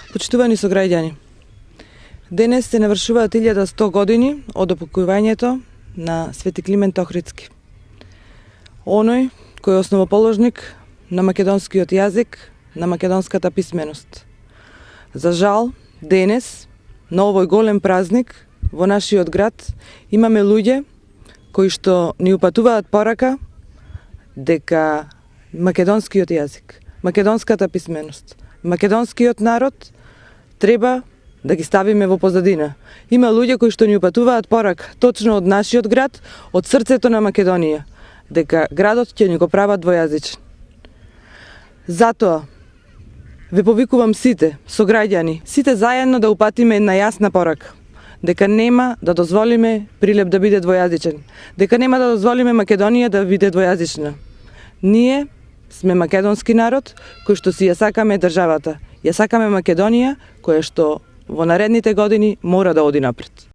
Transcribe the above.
Почитувани сограѓани, денес се навршуваат 1100 години од опокојувањето на Свети Климент Охридски. Оној кој е основоположник на македонскиот јазик, на македонската писменост. За жал, денес, на овој голем празник, во нашиот град, имаме луѓе кои што ни упатуваат порака дека македонскиот јазик, македонската писменост, македонскиот народ треба да ги ставиме во позадина. Има луѓе кои што ни упатуваат порака точно од нашиот град, од срцето на Македонија, дека градот ќе ни го прават двојазичен. Затоа ве повикувам сите сограѓани, сите заедно да упатиме една јасна порака, дека нема да дозволиме Прилеп да биде двојазичен, дека нема да дозволиме Македонија да биде двојазична. Ние сме македонски народ кој што си ја сакаме државата. Ја сакаме Македонија која што во наредните години мора да оди напред.